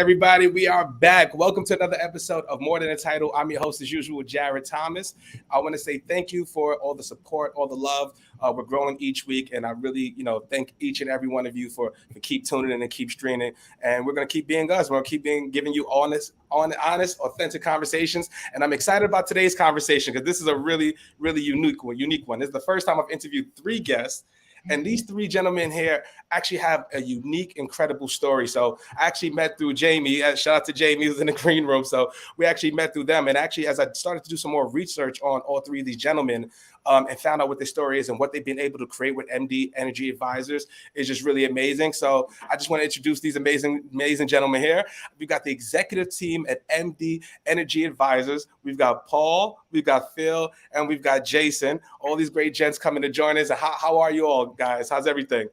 everybody. We are back. Welcome to another episode of More Than a Title. I'm your host, as usual, JarrettThomas. I want to say thank you for all the support, all the love. We're growing each week, and I really, thank each and every one of you for keep tuning in and keep streaming. And we're going to keep being us. We're going to keep giving you honest, authentic conversations. And I'm excited about today's conversation because this is a really, really unique one. This is the first time I've interviewed 3 guests. And these 3 gentlemen here actually have a unique, incredible story. So I actually met through Jamie. Shout out to Jamie, who's in the green room. So we actually met through them. And actually, as I started to do some more research on all 3 of these gentlemen and found out what their story is and what they've been able to create with MD Energy Advisors is just really amazing. So I just want to introduce these amazing gentlemen here. We've got the executive team at MD Energy Advisors. We've got Paul, we've got Phil, and we've got Jason. All these great gents coming to join us. How are you all, guys? How's everything?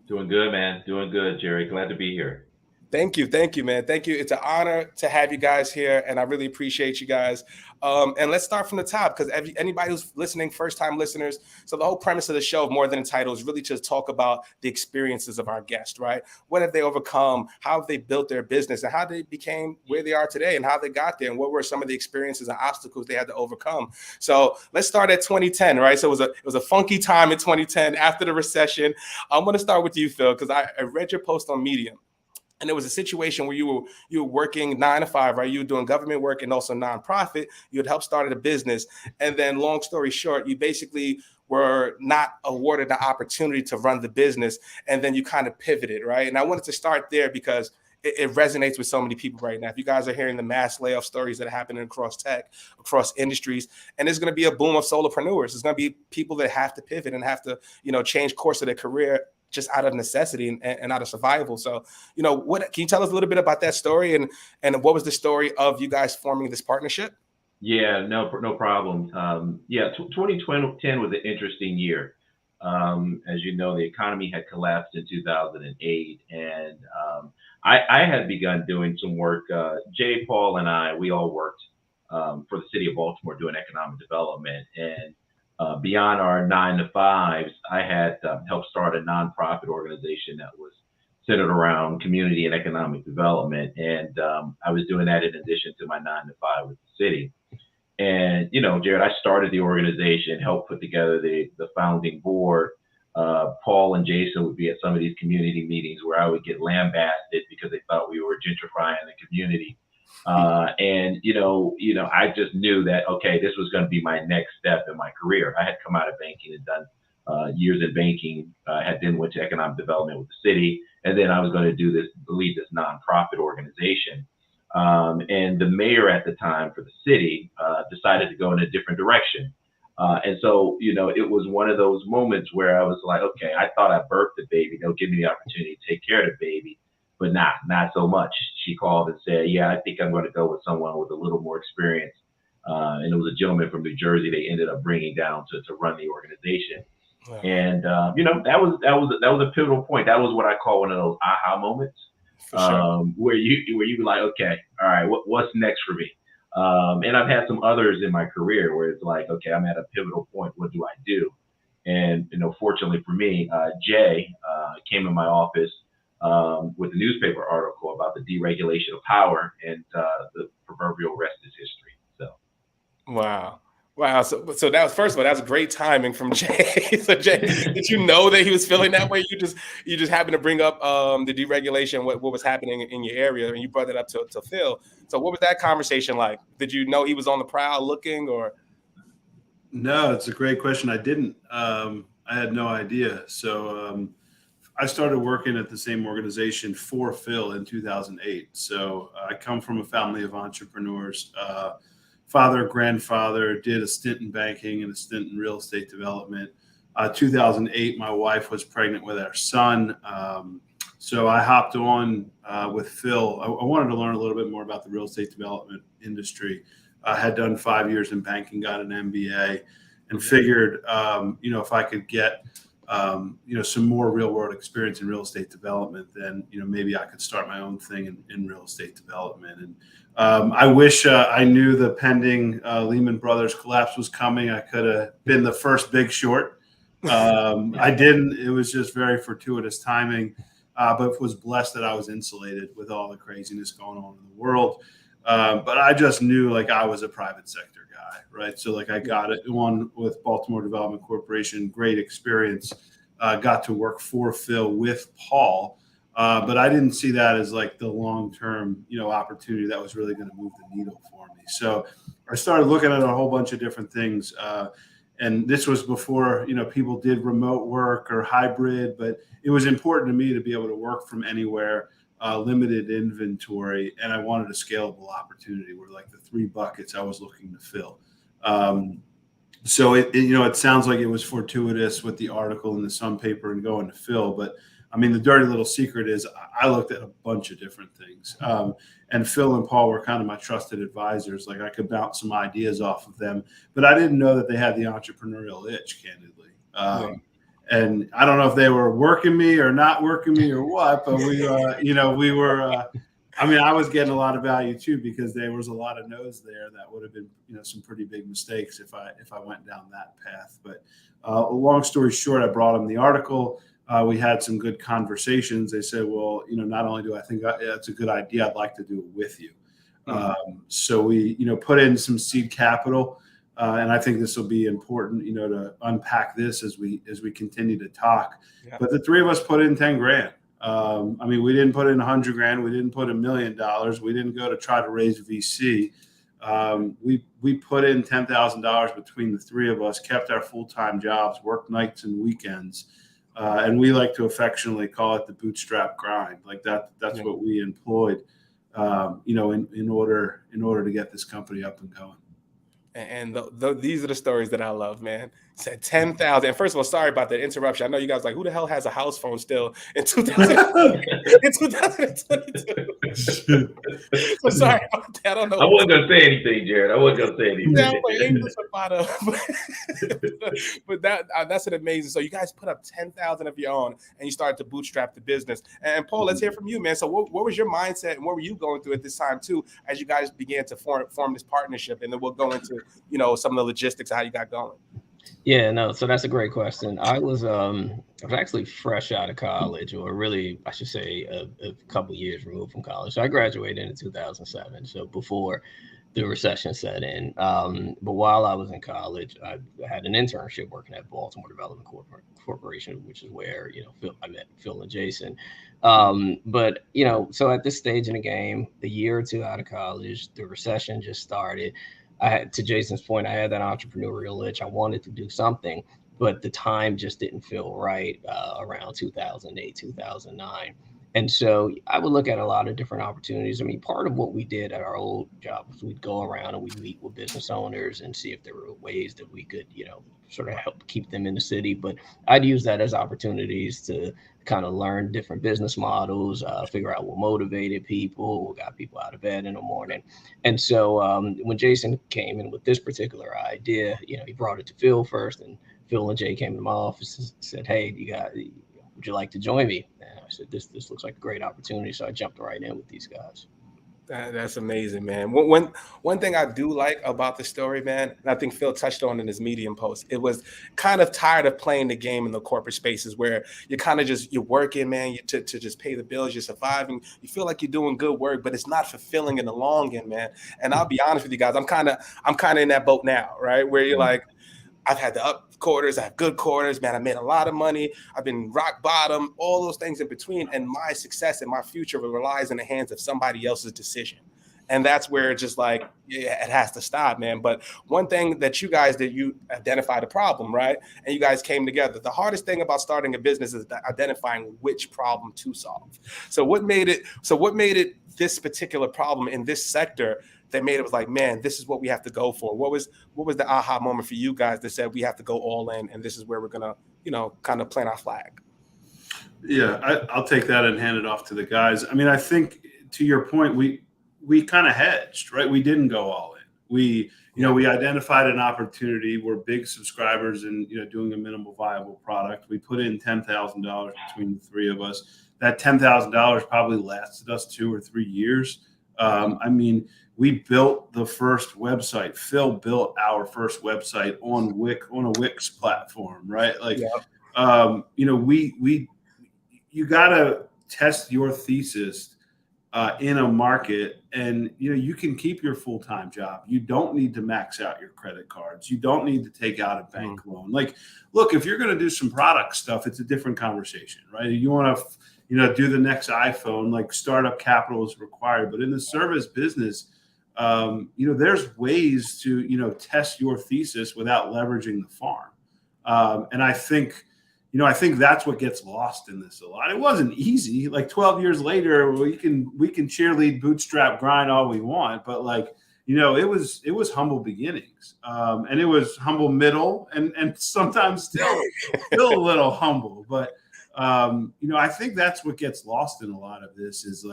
Doing good, man. Doing good, Jerry. Glad to be here. Thank you, man. Thank you. It's an honor to have you guys here, and I really appreciate you guys. And let's start from the top because anybody who's listening, first-time listeners. So the whole premise of the show, More Than a Title, is really to talk about the experiences of our guests, right? What have they overcome? How have they built their business? And how they became where they are today? And how they got there? And what were some of the experiences and obstacles they had to overcome? So let's start at 2010, right? So it was a funky time in 2010 after the recession. I'm going to start with you, Phil, because I read your post on Medium. And there was a situation where you were working 9 to 5, right? You were doing government work and also nonprofit. You had helped start a business. And then long story short, you basically were not awarded the opportunity to run the business. And then you kind of pivoted, right? And I wanted to start there because it resonates with so many people right now. If you guys are hearing the mass layoff stories that are happening across tech, across industries, and there's going to be a boom of solopreneurs. There's going to be people that have to pivot and have to, change course of their career just out of necessity and out of survival. So, what can you tell us a little bit about that story and what was the story of you guys forming this partnership? Yeah, no problem. 2010 was an interesting year. As you know, the economy had collapsed in 2008, and I had begun doing some work. Jay, Paul, and I, we all worked for the city of Baltimore doing economic development. And beyond our 9 to 5s, I had helped start a nonprofit organization that was centered around community and economic development. And I was doing that in addition to my 9 to 5 with the city. And, Jared, I started the organization, helped put together the founding board. Paul and Jason would be at some of these community meetings where I would get lambasted because they thought we were gentrifying the community. I just knew that, okay, this was going to be my next step in my career. I had come out of banking and done years in banking, had then went to economic development with the city. And then I was going to lead this nonprofit organization. And the mayor at the time for the city decided to go in a different direction. And so, it was one of those moments where I was like, okay, I thought I birthed the baby. They'll give me the opportunity to take care of the baby. But not so much. She called and said, yeah, I think I'm going to go with someone with a little more experience. And it was a gentleman from New Jersey they ended up bringing down to run the organization. Wow. And, that was a pivotal point. That was what I call one of those aha moments where you be like, okay, all right, what's next for me? And I've had some others in my career where it's like, okay, I'm at a pivotal point. What do I do? And, fortunately for me, Jay came in my office with a newspaper article about the deregulation of power, and the proverbial rest is history. So, wow. So that was, first of all, that's great timing from Jay. So Jay, did you know that he was feeling that way? You just happened to bring up the deregulation, what was happening in your area, and you brought it up to Phil. So what was that conversation like? Did you know he was on the prowl looking, or? No, it's a great question. I didn't. I had no idea. So I started working at the same organization for Phil in 2008. So I come from a family of entrepreneurs. Father, grandfather, did a stint in banking and a stint in real estate development. 2008, my wife was pregnant with our son. So I hopped on with Phil. I wanted to learn a little bit more about the real estate development industry. I had done 5 years in banking, got an MBA, and figured, if I could get some more real world experience in real estate development, then, maybe I could start my own thing in real estate development. And I wish I knew the pending Lehman Brothers collapse was coming. I could have been the first big short. I didn't. It was just very fortuitous timing. but was blessed that I was insulated with all the craziness going on in the world. But I just knew like I was a private sector guy, right? So like I got it on with Baltimore Development Corporation, great experience. Got to work for Phil with Paul, but I didn't see that as like the long-term, opportunity that was really going to move the needle for me. So I started looking at a whole bunch of different things. And this was before, people did remote work or hybrid, but it was important to me to be able to work from anywhere, limited inventory, and I wanted a scalable opportunity where like the 3 buckets I was looking to fill. So it sounds like it was fortuitous with the article in the Sun paper and going to Phil, but I mean, the dirty little secret is I looked at a bunch of different things. And Phil and Paul were kind of my trusted advisors. Like I could bounce some ideas off of them, but I didn't know that they had the entrepreneurial itch, candidly. And I don't know if they were working me or not working me or what, but we were, I was getting a lot of value too, because there was a lot of no's there that would have been, some pretty big mistakes if I went down that path. But long story short, I brought them the article. We had some good conversations. They said, well, not only do I think that's a good idea, I'd like to do it with you. So we, put in some seed capital. And I think this will be important, to unpack this as we continue to talk. Yeah. But the 3 of us put in 10 grand. We didn't put in 100 grand. We didn't put $1 million. We didn't go to try to raise VC. We put in $10,000 between the 3 of us, kept our full-time jobs, worked nights and weekends. And we like to affectionately call it the bootstrap grind. Like that's what we employed, in order to get this company up and going. And these are the stories that I love, man. Said 10,000. And first of all, sorry about the interruption. I know you guys like, who the hell has a house phone still in 2022? So sorry about that. I don't know. I wasn't gonna say anything, Jared. I wasn't gonna say anything. But that's an amazing. So you guys put up 10,000 of your own, and you started to bootstrap the business. And Paul, let's hear from you, man. So what was your mindset, and what were you going through at this time too, as you guys began to form this partnership? And then we'll go into some of the logistics of how you got going. Yeah, no. So that's a great question. I was actually fresh out of college, or really, I should say, a couple years removed from college. So I graduated in 2007, so before the recession set in. But while I was in college, I had an internship working at Baltimore Development Corporation, which is where I met Phil and Jason. But so at this stage in the game, a year or two out of college, the recession just started. To Jason's point, I had that entrepreneurial itch. I wanted to do something, but the time just didn't feel right around 2008, 2009. And so I would look at a lot of different opportunities. Part of what we did at our old job was we'd go around and we'd meet with business owners and see if there were ways that we could, sort of help keep them in the city. But I'd use that as opportunities to kind of learn different business models, figure out what motivated people, what got people out of bed in the morning. And so when Jason came in with this particular idea, he brought it to Phil first, and Phil and Jay came to my office and said, hey, would you like to join me? And I said, this looks like a great opportunity. So I jumped right in with these guys. That's amazing, man. One thing I do like about the story, man, and I think Phil touched on in his Medium post, it was kind of tired of playing the game in the corporate spaces where you're kind of you're working, man, to just pay the bills, you're surviving, you feel like you're doing good work, but it's not fulfilling in the long end, man. And I'll be honest with you guys, I'm kind of in that boat now, right? Where you're like, I've had the up quarters, I have good quarters, man. I made a lot of money. I've been rock bottom, all those things in between. And my success and my future relies in the hands of somebody else's decision. And that's where it's just like, yeah, it has to stop, man. But one thing that you guys did, you identified a problem, right? And you guys came together. The hardest thing about starting a business is identifying which problem to solve. So what made it this particular problem in this sector that made it was like, man, this is what we have to go for? What was the aha moment for you guys that said we have to go all in, and this is where we're gonna, kind of plant our flag? Yeah, I'll take that and hand it off to the guys. I think to your point, we kind of hedged, right? We didn't go all in. We identified an opportunity. We're big subscribers and doing a minimal viable product. We put in $10,000 between the 3 of us. That $10,000 probably lasted us 2 or 3 years. We built the first website. Phil built our first website on a Wix platform, right? Like, you gotta test your thesis in a market, and you can keep your full-time job. You don't need to max out your credit cards. You don't need to take out a bank loan. Like, look, if you're going to do some product stuff, it's a different conversation, right? You want to do the next iPhone, like startup capital is required. But in the service business, there's ways to test your thesis without leveraging the farm. And I think that's what gets lost in this a lot. It wasn't easy. Like 12 years later, we can cheerlead, bootstrap, grind all we want, but it was humble beginnings, and it was humble middle, and sometimes still a little humble. But I think that's what gets lost in a lot of this is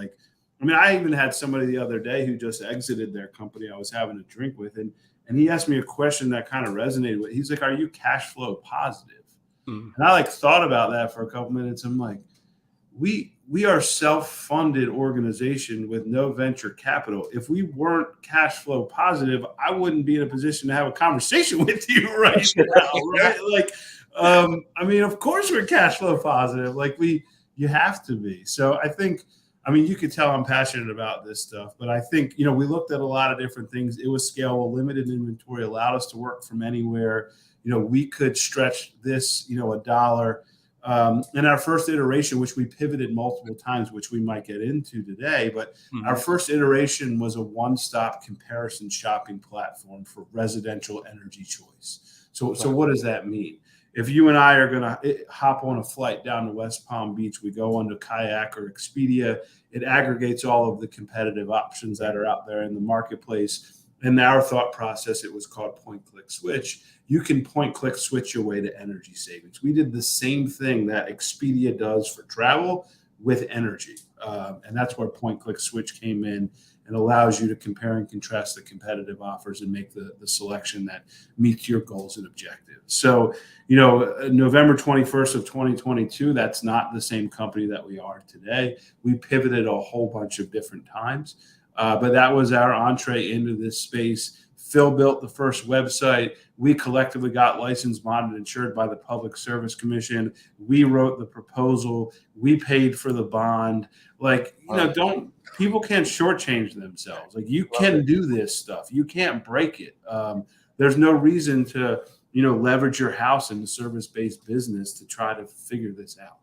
I even had somebody the other day who just exited their company I was having a drink with, and he asked me a question that kind of resonated with. He's like, "Are you cash flow positive?" And I thought about that for a couple minutes. I'm like, we are self-funded organization with no venture capital. If we weren't cash flow positive, I wouldn't be in a position to have a conversation with you right now, right? Of course we're cash flow positive. You have to be. So I think, you could tell I'm passionate about this stuff, but I think, we looked at a lot of different things. It was scalable, limited inventory, allowed us to work from anywhere. We could stretch this, $1. In our first iteration, which we pivoted multiple times, which we might get into today, but our first iteration was a one-stop comparison shopping platform for residential energy choice. So what does that mean? If you and I are going to hop on a flight down to West Palm Beach, we go onto Kayak or Expedia, it aggregates all of the competitive options that are out there in the marketplace. In our thought process, it was called point, click, switch. You can point, click, switch your way to energy savings. We did the same thing that Expedia does for travel with energy. And that's where point, click, switch came in and allows you to compare and contrast the competitive offers and make the selection that meets your goals and objectives. So, November 21st of 2022, that's not the same company that we are today. We pivoted a whole bunch of different times. But that was our entree into this space. Phil built the first website. We collectively got licensed, bonded, and insured by the Public Service Commission. We wrote the proposal. We paid for the bond. People can't shortchange themselves. You can do this stuff. You can't break it. There's no reason to, leverage your house in a service-based business to try to figure this out.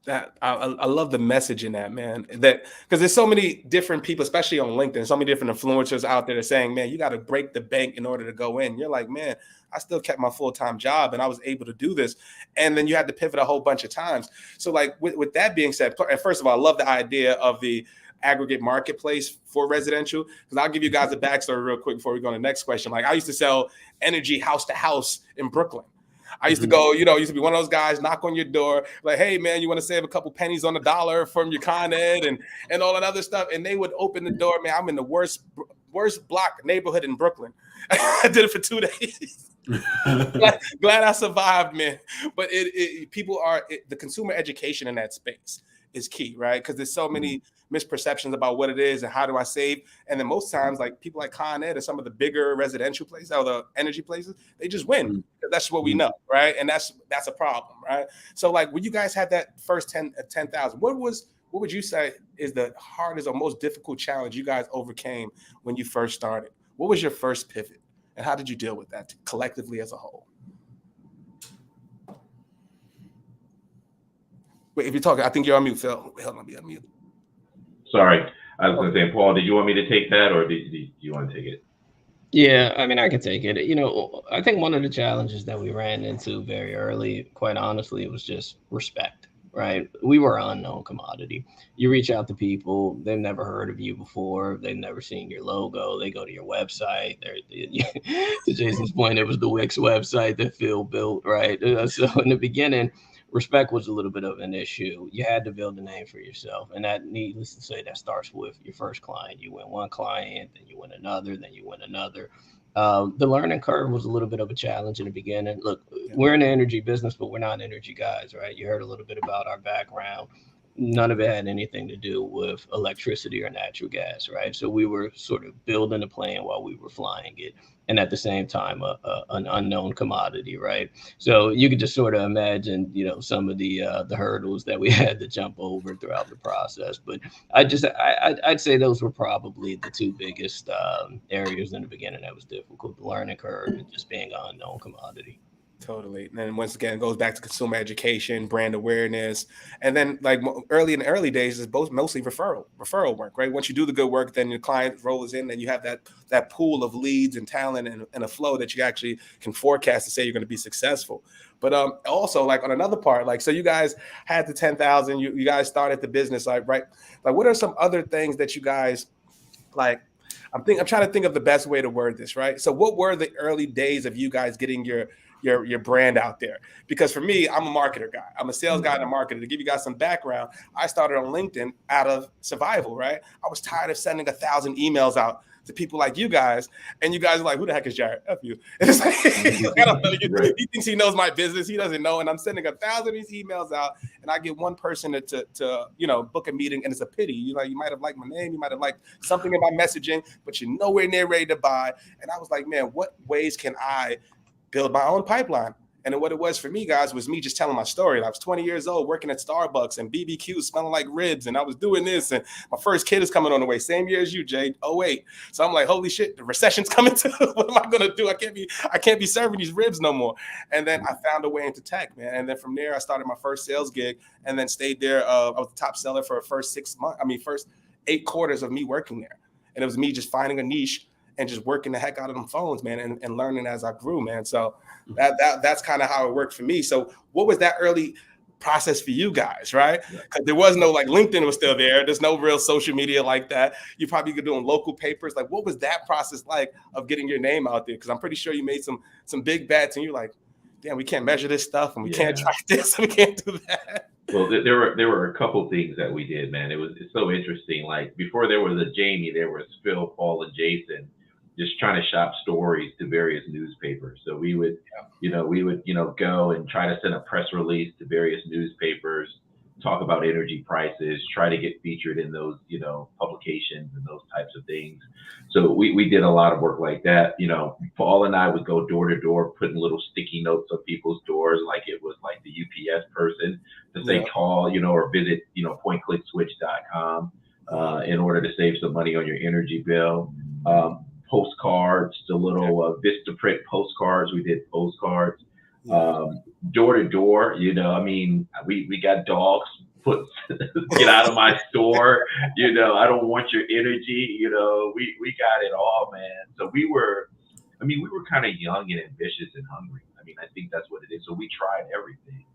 That I love the message in that, man. That because there's so many different people, especially on LinkedIn, so many different influencers out there that are saying, man, you got to break the bank in order to go in. You're like, man, I still kept my full-time job and I was able to do this. And then you had to pivot a whole bunch of times. So with that being said, and first of all, I love the idea of the aggregate marketplace for residential, because I'll give you guys a backstory real quick before we go to the next question. I used to sell energy house to house in Brooklyn. I used to go, used to be one of those guys, knock on your door, like, hey, man, you want to save a couple pennies on the dollar from your Con Ed and all that other stuff. And they would open the door, man. I'm in the worst block neighborhood in Brooklyn. I did it for 2 days. glad I survived, man. But the consumer education in that space is key, right? Because there's so many misperceptions about what it is and how do I save. And then most times, people like Con Ed and some of the bigger residential places or the energy places, they just win. That's what we know, right? And that's a problem, right? So when you guys had that first 10,000, what would you say is the hardest or most difficult challenge you guys overcame when you first started? What was your first pivot and how did you deal with that collectively as a whole? Wait, if you're talking, I think you're on mute, Phil. Wait, hold on, be on mute. Sorry. I was going to say, Paul, did you want me to take that or do you want to take it? Yeah, I can take it. I think one of the challenges that we ran into very early, quite honestly, it was just respect, right? We were an unknown commodity. You reach out to people, they've never heard of you before. They've never seen your logo. They go to your website. To Jason's point, it was the Wix website that Phil built, right? So in the beginning, respect was a little bit of an issue. You had to build a name for yourself. And that, needless to say, that starts with your first client. You win one client, then you win another, then you win another. The learning curve was a little bit of a challenge in the beginning. Look, we're in the energy business, but we're not energy guys, right? You heard a little bit about our background. none of it had anything to do with electricity or natural gas, right? So we were sort of building a plane while we were flying it, and at the same time, an unknown commodity, right? So you could just sort of imagine, some of the hurdles that we had to jump over throughout the process. But I'd say those were probably the two biggest areas in the beginning that was difficult: the learning curve and just being an unknown commodity. Totally. And then once again, it goes back to consumer education, brand awareness. And then like early in the early days is mostly referral work, right? Once you do the good work, then your client rolls in and you have that pool of leads and talent and a flow that you actually can forecast to say you're going to be successful. But also like on another part, like, so you guys had the 10,000, you guys started the business, like, right? Like what are some other things that you guys like, I'm trying to think of the best way to word this, right? So what were the early days of you guys getting your brand out there? Because for me, I'm a marketer guy. I'm a sales guy and a marketer. To give you guys some background, I started on LinkedIn out of survival, right? I was tired of sending 1,000 emails out to people like you guys, and you guys are like, who the heck is Jarrett? F you. And it's like, I don't know. He thinks he knows my business. He doesn't know. And I'm sending 1,000 of these emails out, and I get one person to book a meeting, and it's a pity. You might have liked my name, you might have liked something in my messaging, but you're nowhere near ready to buy. And I was like, man, what ways can I build my own pipeline? And then what it was for me, guys, was me just telling my story. And I was 20 years old working at Starbucks and BBQ smelling like ribs. And I was doing this. And my first kid is coming on the way. Same year as you, Jay, 08. So I'm like, holy shit, the recession's coming too. What am I going to do? I can't be serving these ribs no more. And then I found a way into tech, man. And then from there, I started my first sales gig and then stayed there. I was the top seller for the first first 8 quarters of me working there. And it was me just finding a niche and just working the heck out of them phones, man, and learning as I grew, man. So that's kind of how it worked for me. So what was that early process for you guys, right? Because there was no, like, LinkedIn was still there. There's no real social media like that. You probably could do in local papers. Like, what was that process like of getting your name out there? Because I'm pretty sure you made some big bets, and you're like, damn, we can't measure this stuff, and we can't track this, and we can't do that. Well, there were a couple things that we did, man. It's so interesting. Like, before there was a Jamie, there was Phil, Paul, and Jason, just trying to shop stories to various newspapers. So we would, go and try to send a press release to various newspapers, talk about energy prices, try to get featured in those, publications and those types of things. So we did a lot of work like that. Paul and I would go door to door, putting little sticky notes on people's doors, like it was like the UPS person, to say call, or visit, pointclickswitch.com in order to save some money on your energy bill. Postcards, the little Vistaprint postcards. We did postcards, door to door. We got dogs. Get out of my store. I don't want your energy. We got it all, man. So we were kind of young and ambitious and hungry. I think that's what it is. So we tried everything,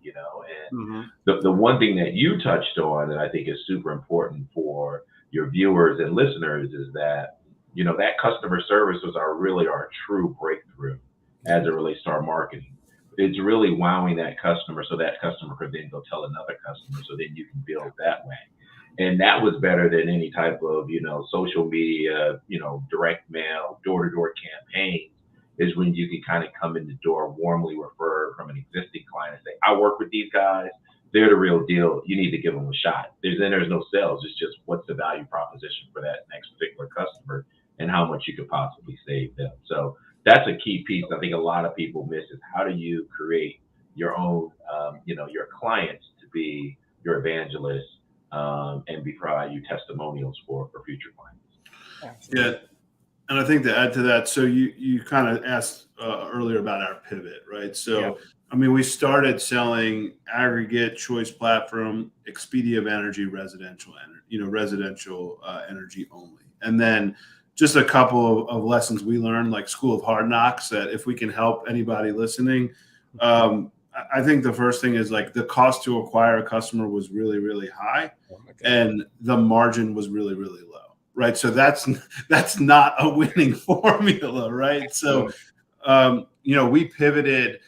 and the one thing that you touched on that I think is super important for your viewers and listeners is that, that customer service was our true breakthrough as it relates to our marketing. It's really wowing that customer so that customer could then go tell another customer, so then you can build that way. And that was better than any type of, social media, direct mail, door-to-door campaigns, is when you can kind of come in the door, warmly refer from an existing client and say, I work with these guys. They're the real deal. You need to give them a shot. There's no sales. It's just what's the value proposition for that next particular customer and how much you could possibly save them. So that's a key piece I think a lot of people miss, is how do you create your own, your clients to be your evangelists and provide you testimonials for future clients. Yeah. And I think to add to that, so you kind of asked earlier about our pivot, right? So, we started selling aggregate, choice platform, Expedia of energy, residential energy only. And then just a couple of lessons we learned, like School of Hard Knocks, that if we can help anybody listening, I think the first thing is, like, the cost to acquire a customer was really, really high, and the margin was really, really low, right? So that's not a winning formula, right? So, we pivoted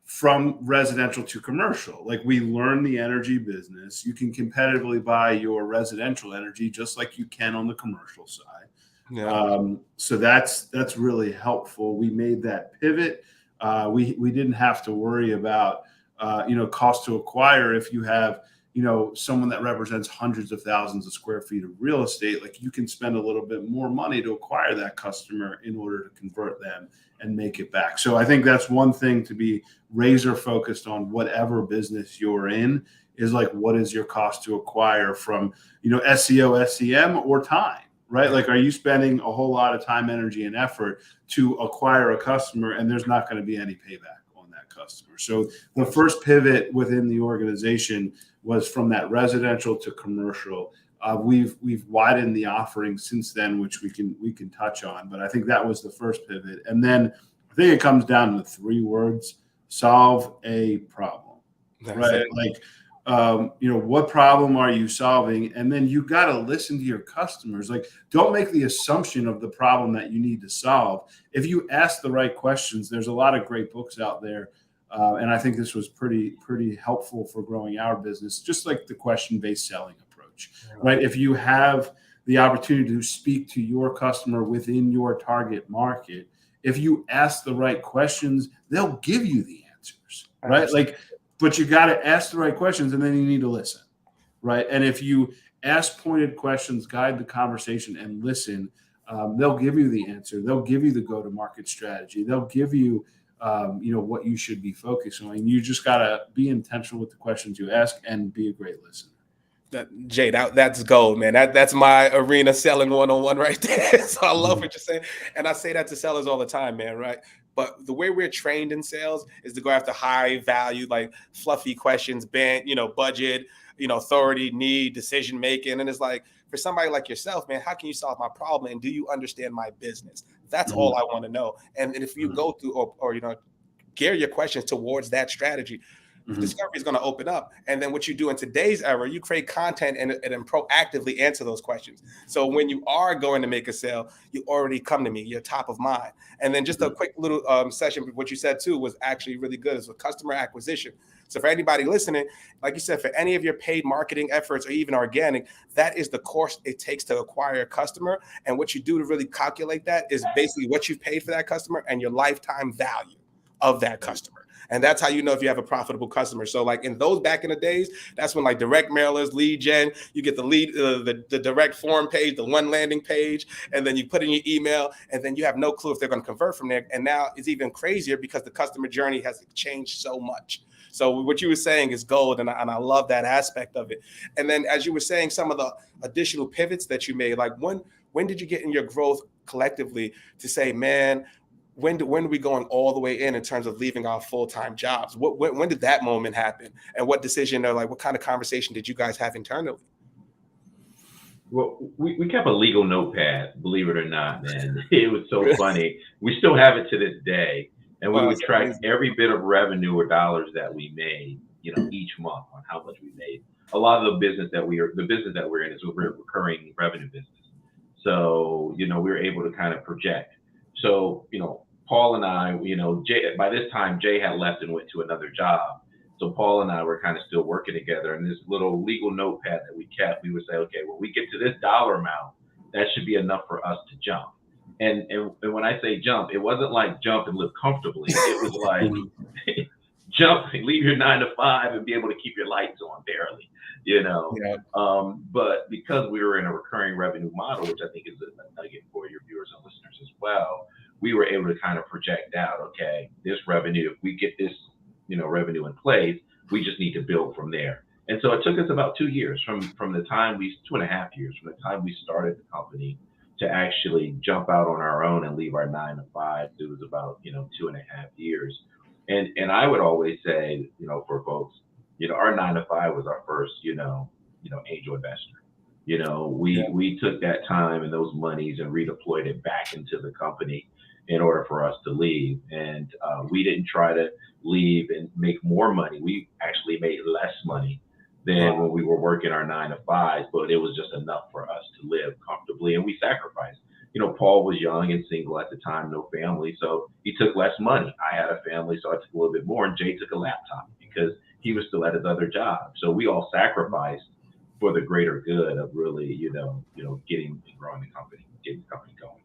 from residential to commercial. Like, we learned the energy business. You can competitively buy your residential energy just like you can on the commercial side. So that's really helpful. We made that pivot. We didn't have to worry about cost to acquire if you have someone that represents hundreds of thousands of square feet of real estate, like you can spend a little bit more money to acquire that customer in order to convert them and make it back. So I think that's one thing to be razor focused on, whatever business you're in, is like, what is your cost to acquire from, SEO, SEM, or time, right? Like, are you spending a whole lot of time, energy, and effort to acquire a customer, and there's not going to be any payback on that customer? So the first pivot within the organization was from that residential to commercial. We've widened the offering since then, which we can touch on. But I think that was the first pivot. And then I think it comes down to 3 words: solve a problem. That's right? It. Like, what problem are you solving? And then you got to listen to your customers. Like, don't make the assumption of the problem that you need to solve. If you ask the right questions, there's a lot of great books out there. And I think this was pretty helpful for growing our business, just like the question-based selling approach, right? If you have the opportunity to speak to your customer within your target market, if you ask the right questions, they'll give you the answers, right? Like, but you got to ask the right questions, and then you need to listen, right? And if you ask pointed questions, guide the conversation, and listen, they'll give you the answer. They'll give you the go-to-market strategy. They'll give you what you should be focusing on. You just got to be intentional with the questions you ask and be a great listener. Jay, that's gold, man. That's my arena selling 101 right there. So I love what you're saying. And I say that to sellers all the time, man, right? But the way we're trained in sales is to go after high value, like fluffy questions, budget, authority, need, decision making. And it's like, for somebody like yourself, man, how can you solve my problem? And do you understand my business? That's all I want to know. And if you go through or gear your questions towards that strategy, discovery is going to open up. And then what you do in today's era, you create content and proactively answer those questions. So when you are going to make a sale, you already come to me, you're top of mind. And then just a quick little session, what you said too was actually really good, is with customer acquisition. So for anybody listening, like you said, for any of your paid marketing efforts or even organic, that is the course it takes to acquire a customer. And what you do to really calculate that is basically what you've paid for that customer and your lifetime value of that customer. And that's how you know if you have a profitable customer. So like in those back in the days, that's when like direct mailers, lead gen, you get the lead, the direct form page, the one landing page, and then you put in your email, and then you have no clue if they're going to convert from there. And now it's even crazier because the customer journey has changed so much. So what you were saying is gold, and I love that aspect of it. And then as you were saying, some of the additional pivots that you made, like when did you get in your growth collectively to say, man, when are we going all the way in terms of leaving our full-time jobs? When did that moment happen? And what decision or like what kind of conversation did you guys have internally? Well, we kept a legal notepad, believe it or not, man. It was so funny. We still have it to this day. And we would track every bit of revenue or dollars that we made, each month on how much we made. A lot of the business that we're in is a recurring revenue business. So, we were able to kind of project. So, Paul and I, Jay, by this time, Jay had left and went to another job. So Paul and I were kind of still working together. And this little legal notepad that we kept, we would say, okay, when we get to this dollar amount, that should be enough for us to jump. And when I say jump, it wasn't like jump and live comfortably. It was like jump, leave your 9 to 5 and be able to keep your lights on barely, Yeah. But because we were in a recurring revenue model, which I think is a nugget for your viewers and listeners as well, we were able to kind of project out, okay, this revenue, if we get this, revenue in place, we just need to build from there. And so it took us about 2 years from the time 2.5 years from the time we started the company to actually jump out on our own and leave our 9 to 5. It was about, 2.5 years. And I would always say, for folks, our 9 to 5 was our first, angel investor. We took that time and those monies and redeployed it back into the company in order for us to leave. And we didn't try to leave and make more money. We actually made less money than when we were working our 9 to 5s, but it was just enough for us to live comfortably. And we sacrificed. Paul was young and single at the time, no family. So he took less money. I had a family, so I took a little bit more. And Jay took a laptop because he was still at his other job. So we all sacrificed for the greater good of really, getting and growing the company, getting the company going.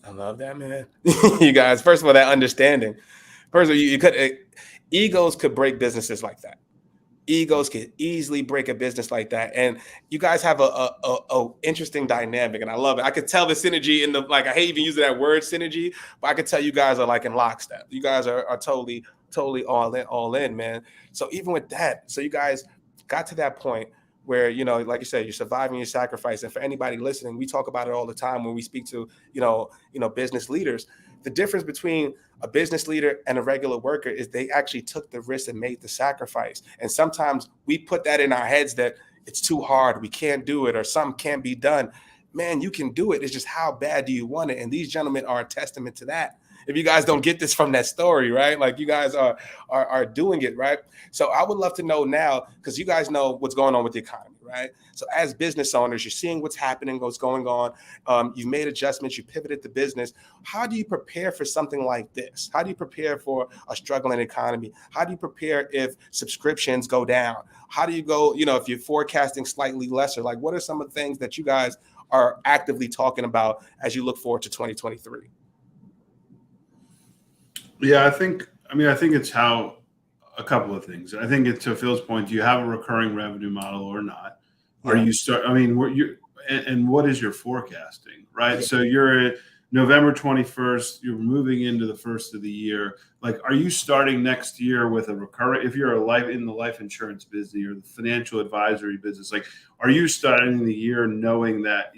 I love that, man. You guys, first of all, that understanding. First of all, egos could break businesses like that. Egos can easily break a business like that, and you guys have a interesting dynamic, and I love it. I could tell the synergy in the like. I hate even using that word synergy, but I could tell you guys are like in lockstep. You guys are totally all in, man. So even with that, so you guys got to that point where, you know, like you said, you're surviving your sacrifice. And for anybody listening, we talk about it all the time when we speak to business leaders. The difference between a business leader and a regular worker is they actually took the risk and made the sacrifice. And sometimes we put that in our heads that it's too hard, we can't do it, or something can't be done. Man, you can do it. It's just how bad do you want it? And these gentlemen are a testament to that. If you guys don't get this from that story, right? Like you guys are doing it, right? So I would love to know now, because you guys know what's going on with the economy, right? So as business owners, you're seeing what's happening, what's going on. You've made adjustments, you pivoted the business. How do you prepare for something like this? How do you prepare for a struggling economy? How do you prepare if subscriptions go down? How do you go, if you're forecasting slightly lesser? Like, what are some of the things that you guys are actively talking about as you look forward to 2023? Yeah, I think it's how a couple of things. I think to Phil's point, do you have a recurring revenue model or not? Yeah. Are you and what is your forecasting, right? Yeah. So you're at November 21st, you're moving into the first of the year. Like, are you starting next year with a recurring, if you're in the life insurance business or the financial advisory business, like, are you starting the year knowing that,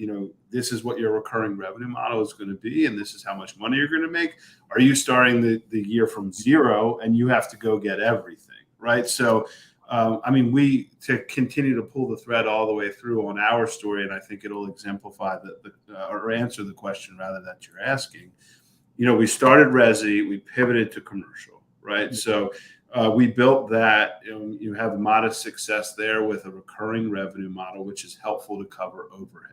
this is what your recurring revenue model is going to be, and this is how much money you're going to make? Are you starting the year from zero and you have to go get everything, right? So, we to continue to pull the thread all the way through on our story, and I think it'll exemplify or answer the question rather that you're asking. We started resi, we pivoted to commercial, right? So we built that. You have a modest success there with a recurring revenue model, which is helpful to cover overhead.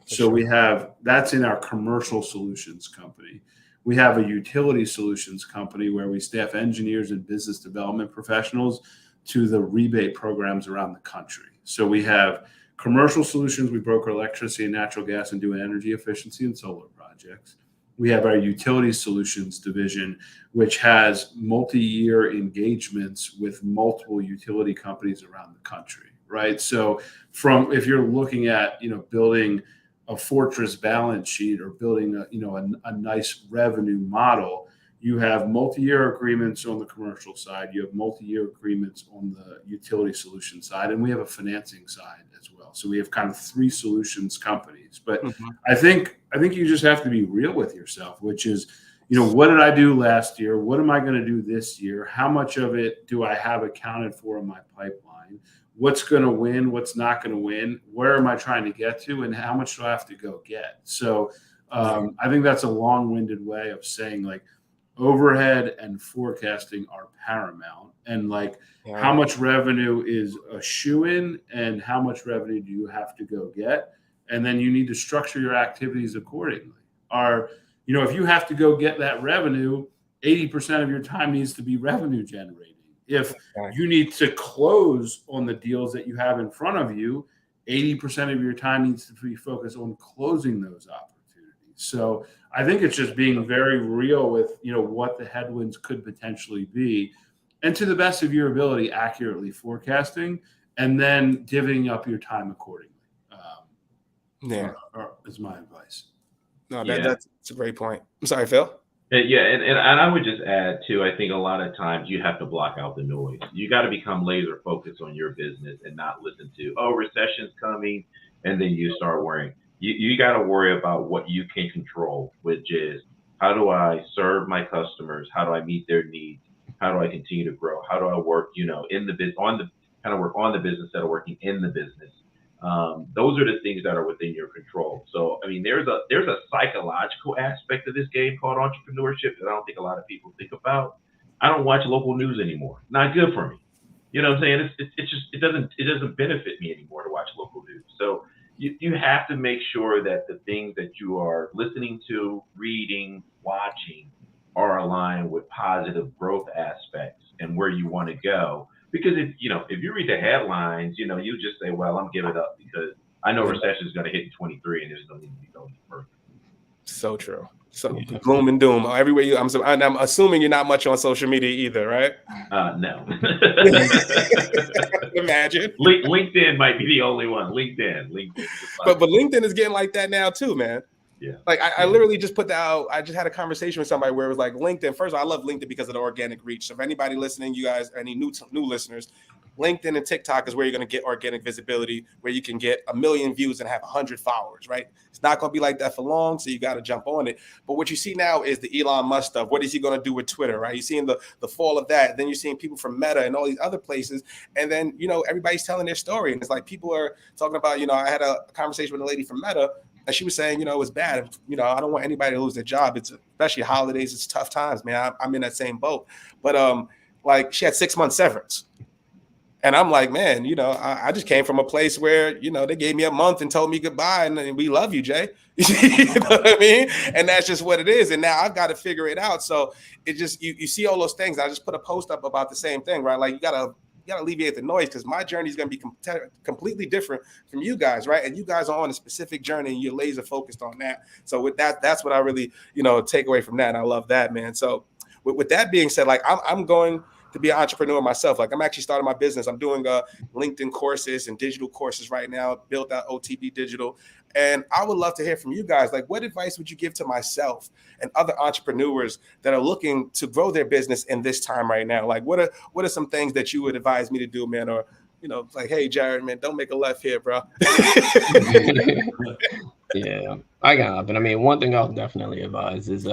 So we have that's in our commercial solutions company. We have a utility solutions company where we staff engineers and business development professionals to the rebate programs around the country. So we have commercial solutions. We broker electricity and natural gas and do energy efficiency and solar projects. We have our utility solutions division, which has multi-year engagements with multiple utility companies around the country, right? So if you're looking at, building a fortress balance sheet or building a nice revenue model, you have multi-year agreements on the commercial side. You have multi-year agreements on the utility solution side, and we have a financing side as well. So we have kind of three solutions companies. But I think you just have to be real with yourself, which is, what did I do last year? What am I going to do this year? How much of it do I have accounted for in my pipeline? What's going to win? What's not going to win? Where am I trying to get to? And how much do I have to go get? So I think that's a long-winded way of saying, like, overhead and forecasting are paramount, and how much revenue is a shoe-in and how much revenue do you have to go get, and then you need to structure your activities accordingly. If you have to go get that revenue, 80% of your time needs to be revenue generating. If you need to close on the deals that you have in front of you, 80% of your time needs to be focused on closing those opportunities. So I think it's just being very real with, what the headwinds could potentially be, and to the best of your ability, accurately forecasting, and then divvying up your time accordingly. Is my advice. No, that's a great point. I'm sorry, Phil. Yeah, and I would just add too, I think a lot of times you have to block out the noise. You got to become laser focused on your business and not listen to, recession's coming, and then you start worrying. You got to worry about what you can control, which is, how do I serve my customers? How do I meet their needs? How do I continue to grow? How do I work, in the business, work on the business instead of working in the business? Those are the things that are within your control. So, there's a psychological aspect of this game called entrepreneurship that I don't think a lot of people think about. I don't watch local news anymore. Not good for me. You know what I'm saying? It's just, it doesn't benefit me anymore to watch local news. So you have to make sure that the things that you are listening to, reading, watching are aligned with positive growth aspects and where you want to go. Because if you read the headlines, you just say, well, I'm giving up because I know recession is going to hit in 23 and there's no need to be going further. So true. So gloom and doom everywhere you. I'm assuming you're not much on social media either, right? No. Imagine. LinkedIn might be the only one. LinkedIn. But LinkedIn is getting like that now too, man. Yeah. Like I literally just put that out. I just had a conversation with somebody where it was like LinkedIn. First of all, I love LinkedIn because of the organic reach. So if anybody listening, you guys, any new listeners, LinkedIn and TikTok is where you're going to get organic visibility, where you can get 1 million views and have 100 followers, right? It's not going to be like that for long, so you got to jump on it. But what you see now is the Elon Musk stuff. What is he going to do with Twitter, right? You're seeing the fall of that. Then you're seeing people from Meta and all these other places. And then, everybody's telling their story. And it's like people are talking about, I had a conversation with a lady from Meta, and she was saying, it was bad. I don't want anybody to lose their job. It's especially holidays. It's tough times, man. I'm in that same boat. But like she had 6 months severance. And I'm like, man, I just came from a place where, they gave me a month and told me goodbye. And we love you, Jay. You know what I mean? And that's just what it is. And now I've got to figure it out. So it just, you see all those things. I just put a post up about the same thing, right? Like you got to alleviate the noise because my journey is going to be completely different from you guys, right? And you guys are on a specific journey and you're laser focused on that. So with that, that's what I really, take away from that. And I love that, man. So with that being said, like I'm going to be an entrepreneur myself. Like I'm actually starting my business. I'm doing LinkedIn courses and digital courses right now, built out OTB Digital. And I would love to hear from you guys. Like what advice would you give to myself and other entrepreneurs that are looking to grow their business in this time right now? Like what are some things that you would advise me to do, man? Or, like, hey, Jarrett, man, don't make a left here, bro. Yeah, I got it. But I mean, one thing I'll definitely advise is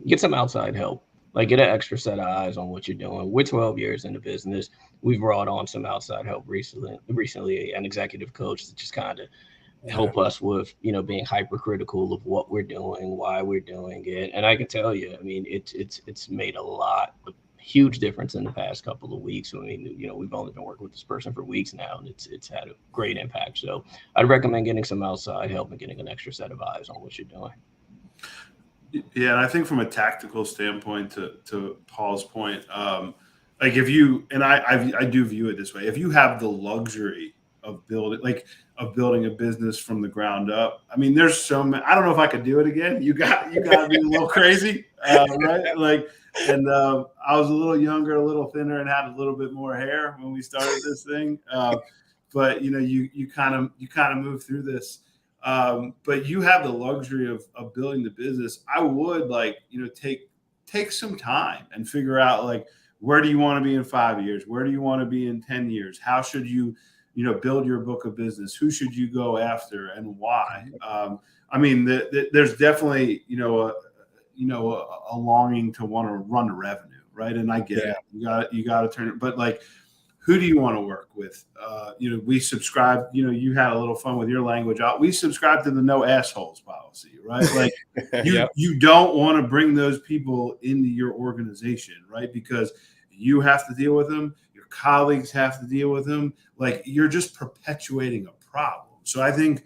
get some outside help. Like get an extra set of eyes on what you're doing. We're 12 years in the business. We've brought on some outside help recently, an executive coach to just kind of help us with, being hypercritical of what we're doing, why we're doing it. And I can tell you, I mean, it's made a huge difference in the past couple of weeks. I mean, we've only been working with this person for weeks now, and it's had a great impact. So I'd recommend getting some outside help and getting an extra set of eyes on what you're doing. Yeah, and I think from a tactical standpoint, to Paul's point, like if you and I do view it this way: if you have the luxury of building a business from the ground up, I mean, there's so many. I don't know if I could do it again. You got to be a little crazy, right? Like, and I was a little younger, a little thinner, and had a little bit more hair when we started this thing. But you kind of move through this. But you have the luxury of building the business. I would take some time and figure out where do you want to be in 5 years? Where do you want to be in 10 years? How should you build your book of business? Who should you go after and why? I mean, there's definitely, a longing to want to run the revenue, right? And I get it. You got to turn it, but who do you want to work with? We subscribe, you had a little fun with your language out. We subscribe to the no assholes policy, right? Like you don't want to bring those people into your organization, right? Because you have to deal with them. Your colleagues have to deal with them. Like you're just perpetuating a problem. So I think,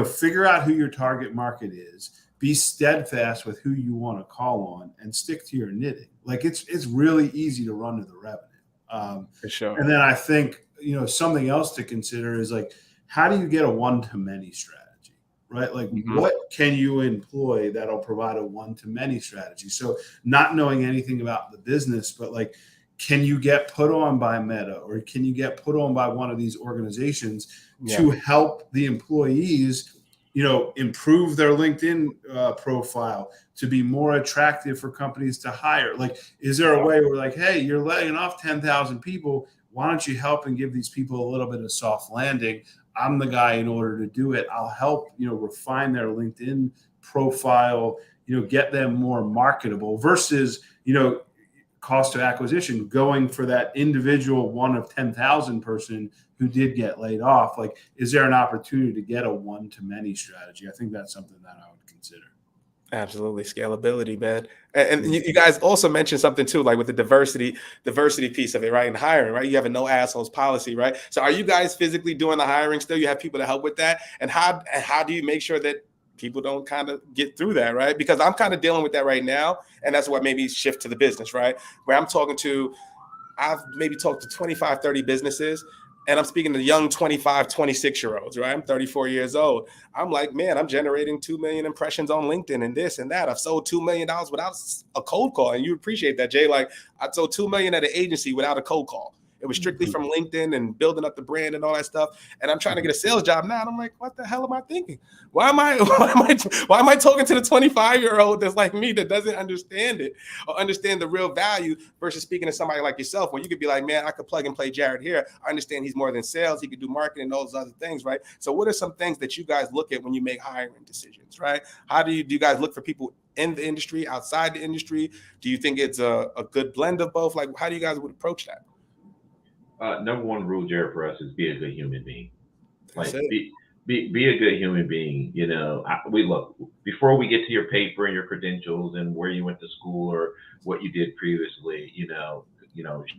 figure out who your target market is, be steadfast with who you want to call on and stick to your knitting. Like it's really easy to run to the revenue. For sure. And then I think, something else to consider is how do you get a one-to-many strategy, right? Like what can you employ that'll provide a one-to-many strategy? So not knowing anything about the business, but can you get put on by Meta or can you get put on by one of these organizations to help the employees, improve their LinkedIn profile to be more attractive for companies to hire? Is there a way where hey, you're laying off 10,000 people. Why don't you help and give these people a little bit of soft landing? I'm the guy in order to do it. I'll help, refine their LinkedIn profile, get them more marketable versus, cost of acquisition, going for that individual one of 10,000 person who did get laid off. Is there an opportunity to get a one-to-many strategy? I think that's something that I would consider. Absolutely. Scalability, man. And you guys also mentioned something too, with the diversity piece of it, right? And hiring, right? You have a no assholes policy, right? So are you guys physically doing the hiring still? You have people to help with that? And how do you make sure that people don't kind of get through that, right? Because I'm kind of dealing with that right now. And that's what made me shift to the business, right? Where I've maybe talked to 25, 30 businesses. And I'm speaking to young 25, 26-year-olds, right? I'm 34 years old. I'm like, man, I'm generating 2 million impressions on LinkedIn and this and that. I've sold $2 million without a cold call. And you appreciate that, Jay. Like, I sold 2 million at an agency without a cold call. It was strictly from LinkedIn and building up the brand and all that stuff. And I'm trying to get a sales job now. And I'm like, what the hell am I thinking? Why am I talking to the 25-year-old that's like me that doesn't understand it or understand the real value versus speaking to somebody like yourself where you could be like, man, I could plug and play Jarrett here. I understand he's more than sales. He could do marketing and those other things, right? So what are some things that you guys look at when you make hiring decisions, right? How do you guys look for people in the industry, outside the industry? Do you think it's a good blend of both? Like, how do you guys would approach that? Number one rule, Jared, for us is be a good human being. Like, That's it. be a good human being. You know, we look before we get to your paper and your credentials and where you went to school or what you did previously. You know,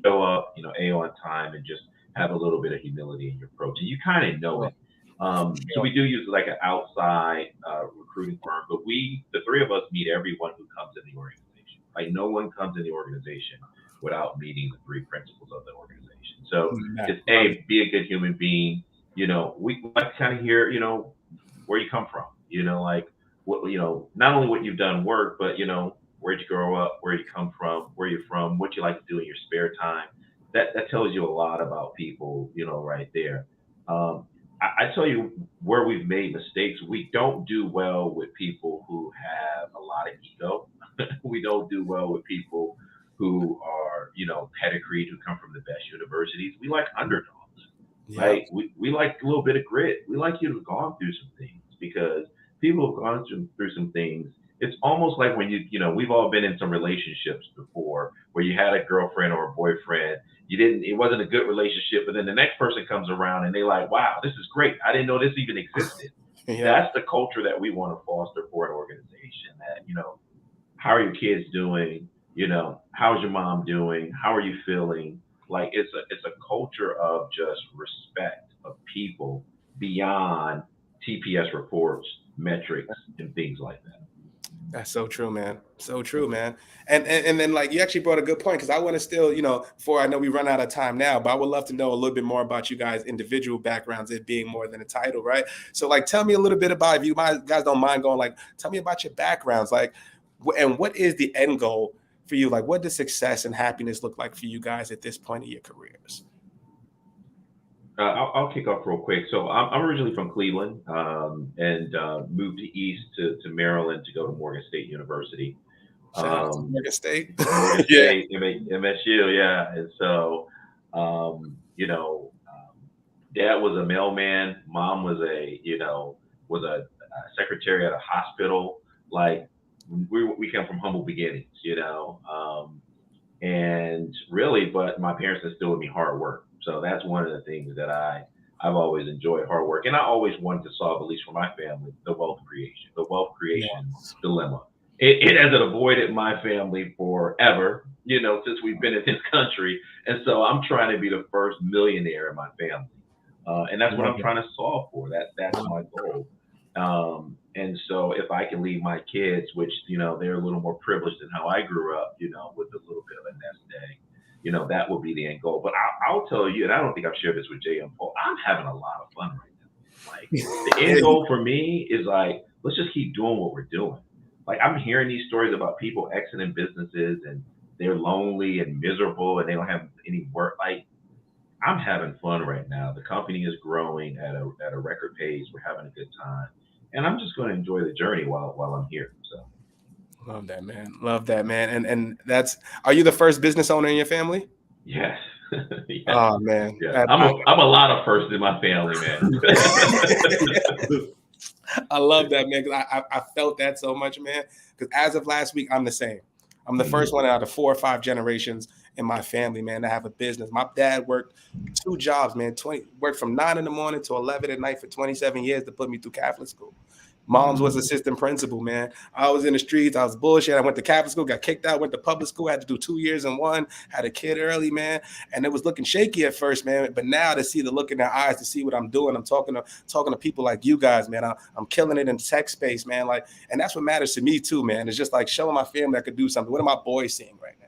show up, A, on time, and just have a little bit of humility in your approach. And you kind of know it. So we do use like an outside recruiting firm, but the three of us, meet everyone who comes in the organization. Like, no one comes in the organization without meeting the three principles of the organization. So it's A, be a good human being. We like to kind of hear, where you come from, like what, not only what you've done work, but, where'd you grow up, where you come from, where you're from, what you like to do in your spare time. That tells you a lot about people, right there. I tell you where we've made mistakes. We don't do well with people who have a lot of ego. We don't do well with people who are, pedigreed, who come from the best universities. We like underdogs. Yeah. Right? We like a little bit of grit. We like you to have gone through some things, because people have gone through some things. It's almost like when we've all been in some relationships before where you had a girlfriend or a boyfriend. It wasn't a good relationship, but then the next person comes around and they're like, wow, this is great. I didn't know this even existed. Yeah. That's the culture that we want to foster for an organization. That, how are your kids doing? How's your mom doing? How are you feeling? Like, it's a culture of just respect of people beyond TPS reports, metrics, and things like that. That's so true, man. So true, man. And then, like, you actually brought a good point, because I want to still, before I know we run out of time now, but I would love to know a little bit more about you guys' individual backgrounds, it being more than a title, right? So, like, tell me a little bit about, if you guys don't mind going, like, tell me about your backgrounds, like, and what is the end goal for you? Like, what does success and happiness look like for you guys at this point in your careers? I'll kick off real quick. So I'm originally from Cleveland, and moved east to Maryland to go to Morgan State University. Morgan State, Morgan State, MSU, yeah. And so, dad was a mailman, mom was a secretary at a hospital. Like, we come from humble beginnings, and really, but my parents instilled in me hard work. So that's one of the things that I've always enjoyed, hard work. And I always wanted to solve, at least for my family, the wealth creation dilemma. It has avoided my family forever, since we've been in this country. And so I'm trying to be the first millionaire in my family. And that's what I'm trying to solve for. That's my goal. And so if I can leave my kids, which, they're a little more privileged than how I grew up, with a little bit of a nest egg, that will be the end goal. But I'll tell you, and I don't think I've shared this with Jay and Paul, I'm having a lot of fun right now. Like, the end goal for me is like, let's just keep doing what we're doing. Like, I'm hearing these stories about people exiting businesses and they're lonely and miserable and they don't have any work. Like, I'm having fun right now. The company is growing at a record pace. We're having a good time. And I'm just going to enjoy the journey while I'm here. So, love that, man. Love that, man. And are you the first business owner in your family? Yes. Yes. Oh, man. Yeah. I'm a lot of firsts in my family, man. I love that, man. Because I felt that so much, man. Because as of last week, I'm the same. I'm the first one out of 4 or 5 generations in my family, man, to have a business. My dad worked 2 jobs, man. Worked from 9 in the morning to 11 at night for 27 years to put me through Catholic school. Mom's was assistant principal, man. I was in the streets. I was bullshit. I went to Catholic school, got kicked out, went to public school, had to do 2 years in one, had a kid early, man. And it was looking shaky at first, man. But now to see the look in their eyes, to see what I'm doing, I'm talking to people like you guys, man. I'm killing it in tech space, man. And that's what matters to me too, man. It's just like showing my family I could do something. What are my boys seeing right now?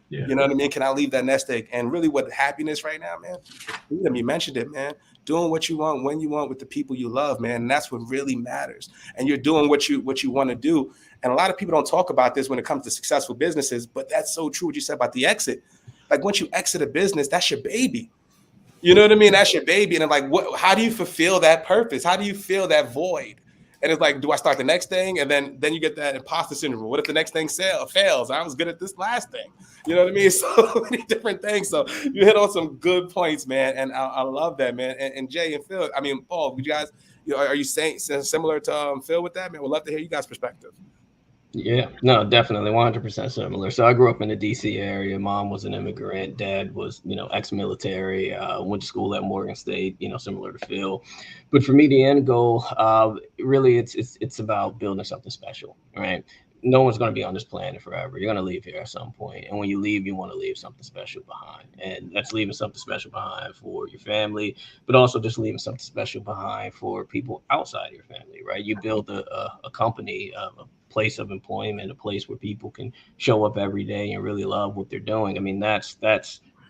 Yeah. You know what I mean? Can I leave that nest egg? And really what happiness right now, man, freedom, you mentioned it, man. Doing what you want, when you want, with the people you love, man. And that's what really matters. And you're doing what you want to do. And a lot of people don't talk about this when it comes to successful businesses, but that's so true what you said about the exit. Like once you exit a business, that's your baby. You know what I mean? That's your baby. And like, how do you fulfill that purpose? How do you fill that void? And it's like, do I start the next thing? And then you get that imposter syndrome. What if the next thing fails? I was good at this last thing. You know what I mean? So many different things. So you hit on some good points, man. And I love that, man. And Jay and Phil, I mean, Paul, would you guys, are you saying similar to Phil with that, man? We'd love to hear you guys' perspective. Yeah, no, definitely 100% similar. So I grew up in the DC area. Mom was an immigrant. Dad was, ex-military, went to school at Morgan State, similar to Phil. But for me, the end goal, really, it's about building something special, right? No one's going to be on this planet forever. You're going to leave here at some point. And when you leave, you want to leave something special behind. And that's leaving something special behind for your family, but also just leaving something special behind for people outside your family, right? You build a company, a place of employment, a place where people can show up every day and really love what they're doing. I mean, that's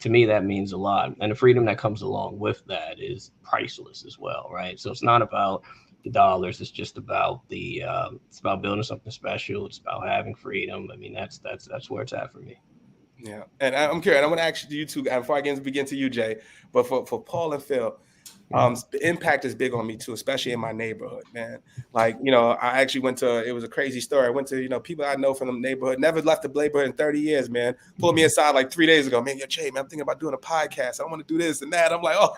to me, that means a lot. And the freedom that comes along with that is priceless as well, right? So it's not about the dollars. It's just about it's about building something special. It's about having freedom. I mean, that's where it's at for me. Yeah. And I'm curious, I want to ask you two, before I begin to you, Jay, but for Paul and Phil, the impact is big on me too, especially in my neighborhood, man. Like, I actually it was a crazy story. I went to, people I know from the neighborhood, never left the neighborhood in 30 years, man. Pulled me aside like 3 days ago, man, Jay, man, I'm thinking about doing a podcast. I want to do this and that. I'm like, oh,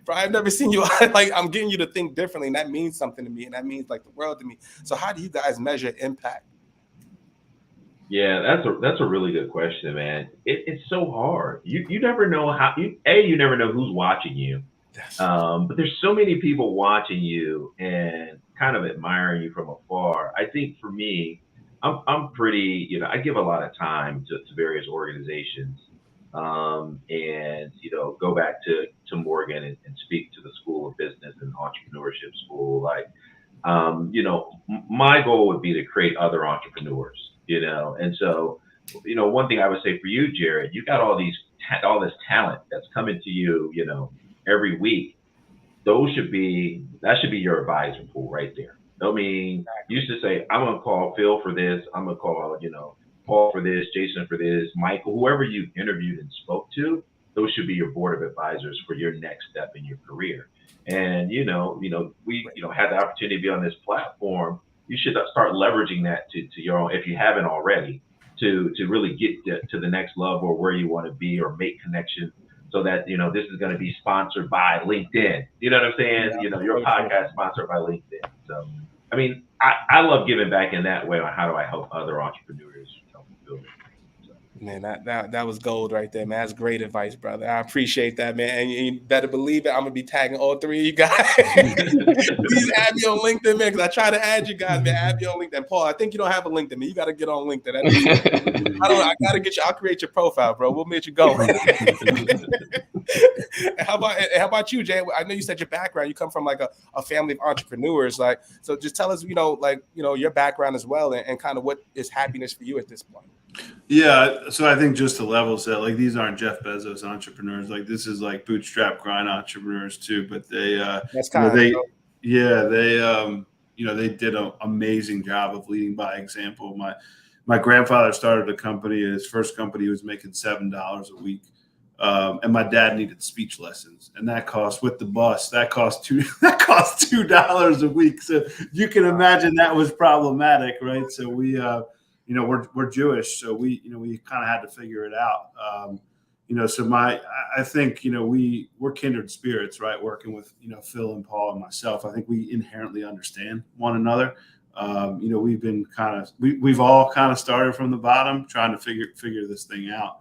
bro, I've never seen you. Like, I'm getting you to think differently. And that means something to me. And that means like the world to me. So how do you guys measure impact? Yeah, that's a really good question, man. It's so hard. You never know you never know who's watching you. But there's so many people watching you and kind of admiring you from afar. I think for me, I'm pretty, I give a lot of time to various organizations, and go back to Morgan and speak to the School of Business and Entrepreneurship School. Like, my goal would be to create other entrepreneurs. And so, one thing I would say for you, Jarrett, you got all this talent that's coming to you, every week. That should be your advisor pool right there. I mean, you used to say, I'm going to call Phil for this. I'm going to call, Paul for this, Jason for this, Michael, whoever you interviewed and spoke to. Those should be your board of advisors for your next step in your career. And, we, had the opportunity to be on this platform. You should start leveraging that to your own, if you haven't already, to really get to the next level or where you want to be or make connections. So that, this is going to be sponsored by LinkedIn. You know what I'm saying? Yeah, your podcast sponsored by LinkedIn. So, I mean, I love giving back in that way on how do I help other entrepreneurs build it. So. Man, that was gold right there, man. That's great advice, brother. I appreciate that, man. And you better believe it, I'm going to be tagging all three of you guys. Please add me on LinkedIn, man, because I try to add you guys, man. Add me on LinkedIn. Paul, I think you don't have a LinkedIn, man. You got to get on LinkedIn. I got to get you. I'll create your profile, bro. We'll make you go. How about you, Jay? I know you said your background. You come from like a family of entrepreneurs. Like, so just tell us, your background as well, and kind of what is happiness for you at this point. Yeah, so I think just to level set, like these aren't Jeff Bezos entrepreneurs. Like this is like bootstrap grind entrepreneurs too. But they they did an amazing job of leading by example. My grandfather started a company. His first company was making $7 a week. And my dad needed speech lessons, and that cost with the bus. That cost $2 a week. So you can imagine that was problematic, right? So we, we're Jewish, so we kind of had to figure it out. So I think we're kindred spirits, right? Working with Phil and Paul and myself, I think we inherently understand one another. We've all kind of started from the bottom, trying to figure this thing out.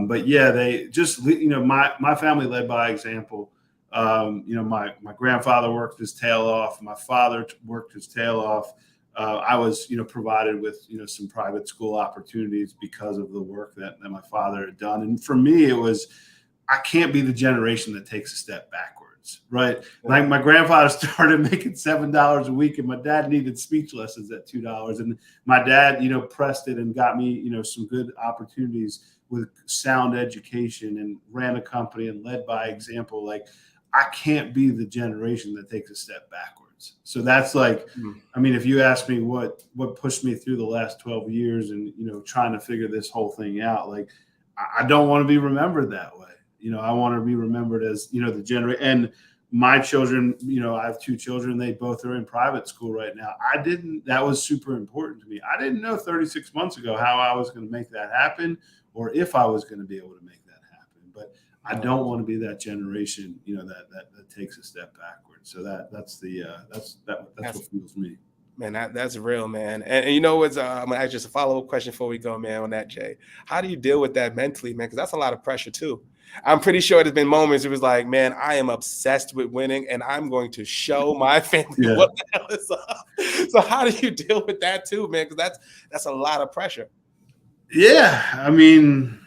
But yeah, they just, my family led by example. My grandfather worked his tail off. My father worked his tail off. I was, provided with, some private school opportunities because of the work that my father had done. And for me, it was, I can't be the generation that takes a step backwards, right? Like my grandfather started making $7 a week, and my dad needed speech lessons at $2. And my dad, pressed it and got me, some good opportunities with sound education and ran a company and led by example. Like, I can't be the generation that takes a step backwards. So that's like, I mean, if you ask me what pushed me through the last 12 years and, you know, trying to figure this whole thing out, like, I don't want to be remembered that way. You know, I want to be remembered as, you know, the generation. And my children, you know, I have 2 children. They both are in private school right now. That was super important to me. I didn't know 36 months ago how I was going to make that happen or if I was going to be able to make that happen. But I don't want to be that generation, you know, that takes a step backwards. So that's what fuels me. Man, that's real, man. And you know what's I'm gonna ask just a follow-up question before we go, man, on that, Jay. How do you deal with that mentally, man? Because that's a lot of pressure too. I'm pretty sure there's been moments it was like, man, I am obsessed with winning and I'm going to show my family what the hell is up. So how do you deal with that too, man? Because that's a lot of pressure. Yeah, I mean,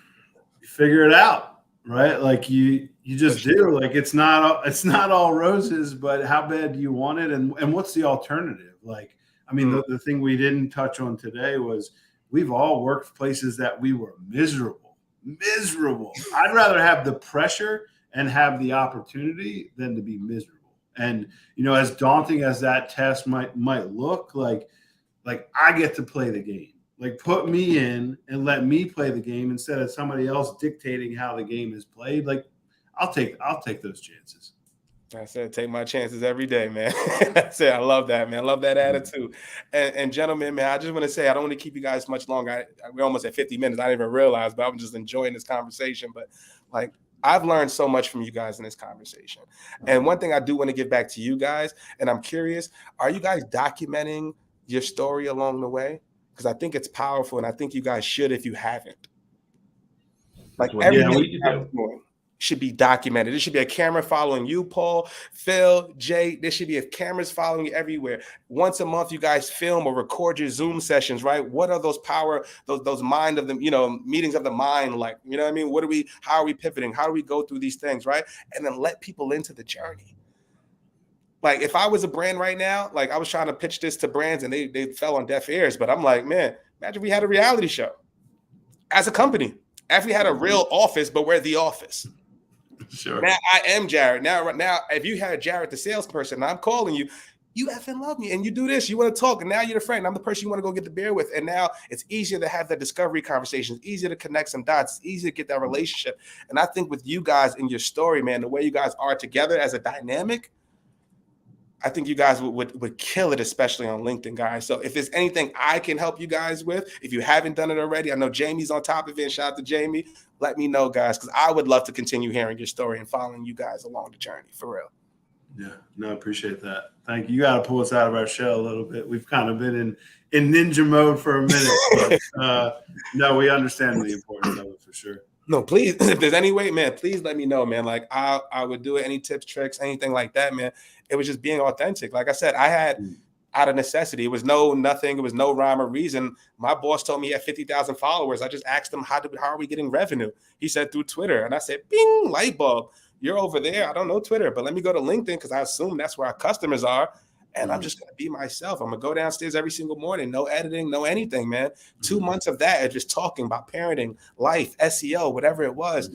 you figure it out, right? Like you just do. Like it's not all roses, but how bad do you want it? And what's the alternative? Like, I mean, the thing we didn't touch on today was we've all worked places that we were miserable. I'd rather have the pressure and have the opportunity than to be miserable. And, you know, as daunting as that test might look, like I get to play the game. Like, put me in and let me play the game instead of somebody else dictating how the game is played. Like, I'll take those chances. I said, take my chances every day, man. That's it. I love that, man. I love that attitude. And gentlemen, man, I just want to say, I don't want to keep you guys much longer. We're almost at 50 minutes. I didn't even realize, but I'm just enjoying this conversation. But like, I've learned so much from you guys in this conversation. And one thing I do want to give back to you guys, and I'm curious, are you guys documenting your story along the way? Because I think it's powerful, and I think you guys should if you haven't. Like, everything should be documented. There should be a camera following you, Paul, Phil, Jay. There should be cameras following you everywhere. Once a month, you guys film or record your Zoom sessions, right? What are those those mind of the, you know, meetings of the mind like? You know what I mean? How are we pivoting? How do we go through these things, right? And then let people into the journey. Like, if I was a brand right now, like I was trying to pitch this to brands and they fell on deaf ears, but I'm like, man, imagine we had a reality show as a company. If we had a real office, but we're the office. Sure. Now I am Jarrett. Now, if you had Jarrett, the salesperson, and I'm calling you, you effing love me, and you do this, you want to talk, and now you're the friend. I'm the person you want to go get the beer with, and now it's easier to have that discovery conversation. It's easier to connect some dots. It's easier to get that relationship. And I think with you guys in your story, man, the way you guys are together as a dynamic, I think you guys would kill it, especially on LinkedIn, guys. So if there's anything I can help you guys with, if you haven't done it already, I know Jamie's on top of it. And shout out to Jamie. Let me know, guys, because I would love to continue hearing your story and following you guys along the journey, for real. Yeah, no, I appreciate that. Thank you. You got to pull us out of our shell a little bit. We've kind of been in ninja mode for a minute. But, no, we understand the importance of it for sure. No, please, if there's any way, man, please let me know, man. Like, I would do it. Any tips, tricks, anything like that, man. It was just being authentic. Like I said, I had out of necessity. It was nothing. It was no rhyme or reason. My boss told me he had 50,000 followers. I just asked him, how are we getting revenue? He said, through Twitter. And I said, bing, light bulb. You're over there. I don't know Twitter, but let me go to LinkedIn because I assume that's where our customers are. And I'm just going to be myself. I'm going to go downstairs every single morning. No editing, no anything, man. 2 months of that, just talking about parenting, life, SEO, whatever it was.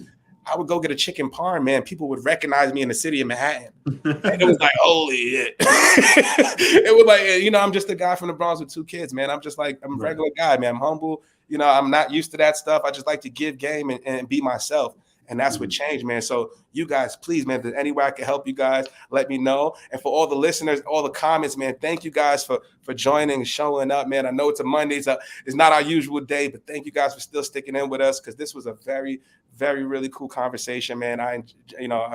I would go get a chicken parm, man. People would recognize me in the city of Manhattan. And it was like, holy shit. It was like, you know, I'm just a guy from the Bronx with 2 kids, man. I'm just like, I'm a regular guy, man. I'm humble. You know, I'm not used to that stuff. I just like to give game and be myself. And that's what changed, man. So you guys, please, man, if there's any way I can help you guys, let me know. And for all the listeners, all the comments, man, thank you guys for joining and showing up, man. I know it's a Monday. It's not our usual day, but thank you guys for still sticking in with us because this was a very, very, really cool conversation, man. I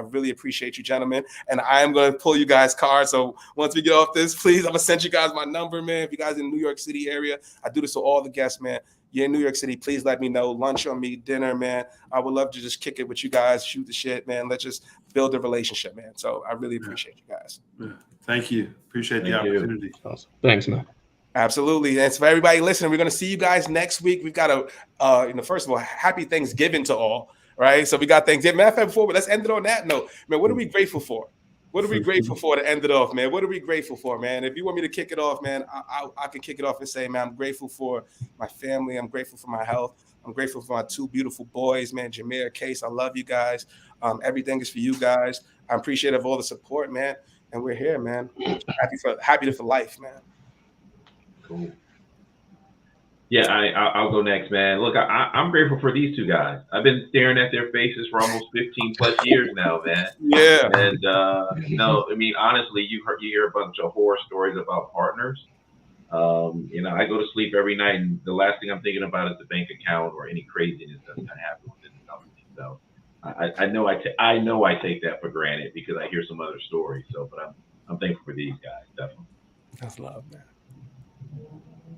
really appreciate you, gentlemen. And I am going to pull you guys' cards. So once we get off this, please, I'm going to send you guys my number, man. If you guys in the New York City area, I do this to all the guests, man. You're in New York City, please let me know. Lunch on me, dinner, man. I would love to just kick it with you guys, shoot the shit, man. Let's just build a relationship, man. So I really appreciate you guys. Thank you. Appreciate the opportunity. Awesome. Thanks, man. Absolutely. And for everybody listening, we're going to see you guys next week. We've got first of all, happy Thanksgiving to all, right? So we got Thanksgiving. Matter of fact, let's end it on that note. Man, what are we grateful for? What are we grateful for to end it off, man? What are we grateful for, man? If you want me to kick it off, man, I can kick it off and say, man, I'm grateful for my family. I'm grateful for my health. I'm grateful for my 2 beautiful boys, man, Jameer, Case. I love you guys. Everything is for you guys. I'm appreciative of all the support, man. And we're here, man. Happy for life, man. Cool. Yeah, I'll go next, man. Look, I'm grateful for these 2 guys. I've been staring at their faces for almost 15 plus years now, man. Yeah. And no, I mean, honestly, you hear a bunch of horror stories about partners. You know, I go to sleep every night, and the last thing I'm thinking about is the bank account or any craziness that's going to happen within the company. So I know I take that for granted because I hear some other stories. So, but I'm thankful for these guys, definitely. That's love, man.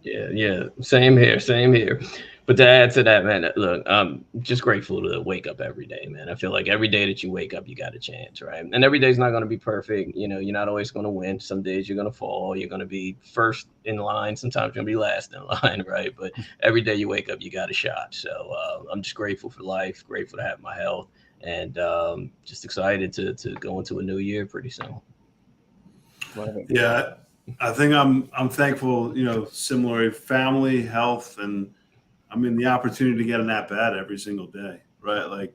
Yeah. Same here. But to add to that, man, look, I'm just grateful to wake up every day, man. I feel like every day that you wake up, you got a chance, right? And every day's not going to be perfect. You know, you're not always going to win. Some days you're going to fall. You're going to be first in line. Sometimes you're going to be last in line, right? But every day you wake up, you got a shot. So I'm just grateful for life, grateful to have my health, and just excited to go into a new year pretty soon. Yeah. I think I'm thankful, you know, similar family, health, and I mean the opportunity to get an at-bat every single day, right? Like,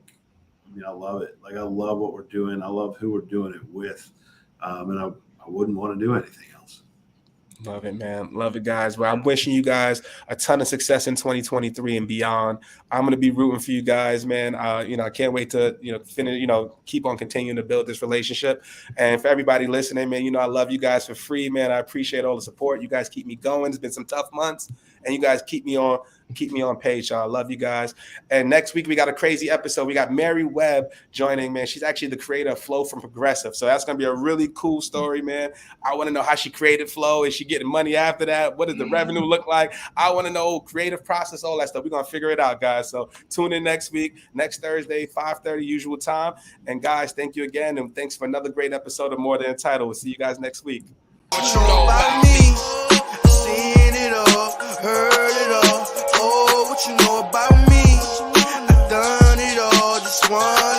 I mean, I love it. Like, I love what we're doing. I love who we're doing it with, and I wouldn't want to do anything else. Love it, man. Love it, guys. Well, I'm wishing you guys a ton of success in 2023 and beyond. I'm going to be rooting for you guys, man. You know, I can't wait to, finish, keep on continuing to build this relationship. And for everybody listening, man, I love you guys for free, man. I appreciate all the support. You guys keep me going. It's been some tough months, and you guys keep me on page, y'all. I love you guys. And next week we got a crazy episode. We got Mary Webb joining, man. She's actually the creator of Flow from Progressive. So that's going to be a really cool story, man. I want to know how she created Flow. Is she getting money after that? What does the revenue look like? I want to know creative process, all that stuff. We're going to figure it out, guys. So tune in next week, next Thursday, 5:30 usual time. And guys, thank you again. And thanks for another great episode of More Than Entitled. We'll see you guys next week. What you know about me? Seen it all, heard it all. Oh, what you know about me? I've done it all, just one.